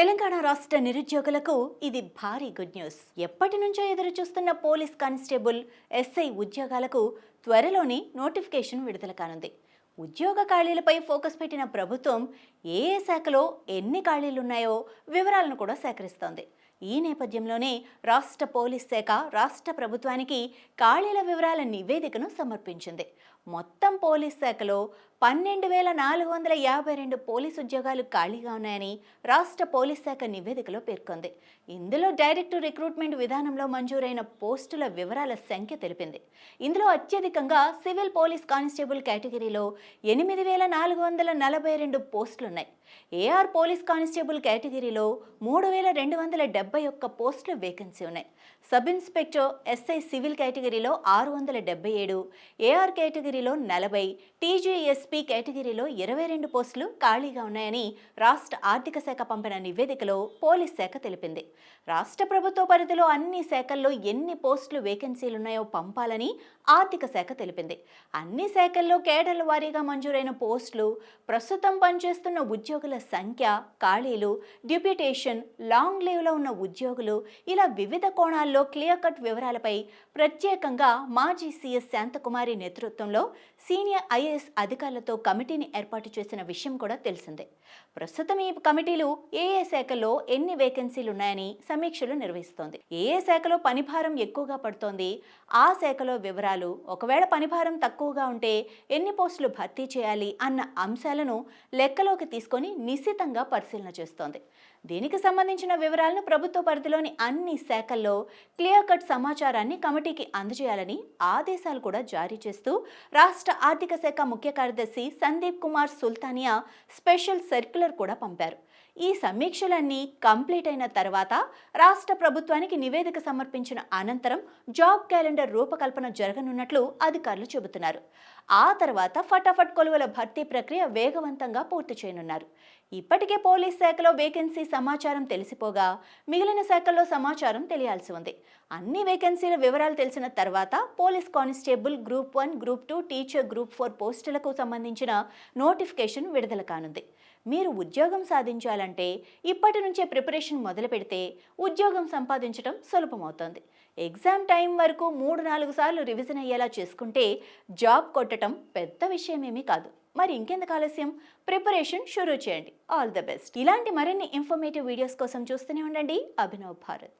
తెలంగాణ రాష్ట్ర నిరుద్యోగులకు ఇది భారీ గుడ్ న్యూస్. ఎప్పటి నుంచో ఎదురు చూస్తున్న పోలీస్ కానిస్టేబుల్, ఎస్ఐ ఉద్యోగాలకు త్వరలోనే నోటిఫికేషన్ విడుదల కానుంది. ఉద్యోగ ఖాళీలపై ఫోకస్ పెట్టిన ప్రభుత్వం ఏ ఏ శాఖలో ఎన్ని ఖాళీలున్నాయో వివరాలను కూడా సేకరిస్తోంది. ఈ నేపథ్యంలోనే రాష్ట్ర పోలీస్ శాఖ రాష్ట్ర ప్రభుత్వానికి ఖాళీల వివరాల నివేదికను సమర్పించింది. మొత్తం పోలీస్ శాఖలో 12,452 పోలీసు ఉద్యోగాలు ఖాళీగా ఉన్నాయని రాష్ట్ర పోలీస్ శాఖ నివేదికలో పేర్కొంది. ఇందులో డైరెక్ట్ రిక్రూట్మెంట్ విధానంలో మంజూరైన పోస్టుల వివరాల సంఖ్య తెలిపింది. ఇందులో అత్యధికంగా సివిల్ పోలీస్ కానిస్టేబుల్ కేటగిరీలో 8,442 పోస్టులున్నాయి. ఏఆర్ పోలీస్ కానిస్టేబుల్ కేటగిరీలో 3,271 పోస్టులు వేకెన్సీ ఉన్నాయి. సబ్ ఇన్స్పెక్టర్ ఎస్ఐ సివిల్ కేటగిరీలో 677, ఏఆర్ కేటగిరీలో 40, టీజీఎస్పీ కేటగిరీలో 22 పోస్టులు ఖాళీగా ఉన్నాయని రాష్ట్ర ఆర్థిక శాఖ పంపిన నివేదికలో పోలీస్ శాఖ తెలిపింది. రాష్ట్ర ప్రభుత్వ పరిధిలో అన్ని శాఖల్లో ఎన్ని పోస్టులు వేకెన్సీలున్నాయో పంపాలని ఆర్థిక శాఖ తెలిపింది. అన్ని శాఖల్లో కేడర్ల వారీగా మంజూరైన పోస్టులు, ప్రస్తుతం పనిచేస్తున్న ఉద్యోగుల సంఖ్య, ఖాళీలు, డిప్యూటేషన్, లాంగ్ లీవ్లో ఉన్న ఉద్యోగులు, ఇలా వివిధ కోణాల్లో క్లియర్ కట్ వివరాలపై ప్రత్యేకంగా మాజీ సీఎస్ శాంతకుమారి నేతృత్వంలో సీనియర్ ఐఏఎస్ అధికారులతో కమిటీని ఏర్పాటు చేసిన విషయం కూడా తెలిసిందే. ప్రస్తుతం ఈ కమిటీలు ఏ ఏ శాఖల్లో ఎన్ని వేకెన్సీలు ఉన్నాయని సమీక్షలు నిర్వహిస్తోంది. ఏ ఏ శాఖలో పనిభారం ఎక్కువగా పడుతోంది, ఆ శాఖలో వివరాలు, ఒకవేళ పనిభారం తక్కువగా ఉంటే ఎన్ని పోస్టులు భర్తీ చేయాలి అన్న అంశాలను లెక్కలోకి తీసుకొని నిశితంగా పరిశీలన చేస్తోంది. దీనికి సంబంధించిన వివరాలను ప్రభుత్వ పరిధిలోని అన్ని శాఖల్లో క్లియర్ కట్ సమాచారాన్ని కమిటీకి అందజేయాలని ఆదేశాలు కూడా జారీ చేస్తూ రాష్ట్ర ఆర్థిక శాఖ ముఖ్య కార్యదర్శి సందీప్ కుమార్ సుల్తానియా స్పెషల్ సర్క్యులర్ కూడా పంపారు. ఈ సమీక్షలన్నీ కంప్లీట్ అయిన తర్వాత రాష్ట్ర ప్రభుత్వానికి నివేదిక సమర్పించిన అనంతరం జాబ్ క్యాలెండర్ రూపకల్పన జరగనున్నట్లు అధికారులు చెబుతున్నారు. ఆ తర్వాత ఫటాఫట్ కొలువుల భర్తీ ప్రక్రియ వేగవంతంగా పూర్తి చేయనున్నారు. ఇప్పటికే పోలీస్ శాఖలో వేకెన్సీ సమాచారం తెలిసిపోగా మిగిలిన శాఖల్లో సమాచారం తెలియాల్సి ఉంది. అన్ని వేకెన్సీల వివరాలు తెలిసిన తర్వాత police constable group 1, group 2, teacher group 4 పోస్టులకు సంబంధించిన నోటిఫికేషన్ విడుదల కానుంది. మీరు ఉద్యోగం సాధించాలంటే ఇప్పటి నుంచే ప్రిపరేషన్ మొదలు పెడితే ఉద్యోగం సంపాదించడం సులభమవుతుంది. ఎగ్జామ్ టైం వరకు 3-4 సార్లు రివిజన్ అయ్యేలా చేసుకుంటే జాబ్ కొట్టడం పెద్ద విషయమేమీ కాదు. మరి ఇంకెందుకు ఆలస్యం, ప్రిపరేషన్ షురూ చేయండి. All the best. ఇలాంటి మరిన్ని ఇన్ఫర్మేటివ్ వీడియోస్ కోసం చూస్తూనే ఉండండి అభినవ్ భారత్.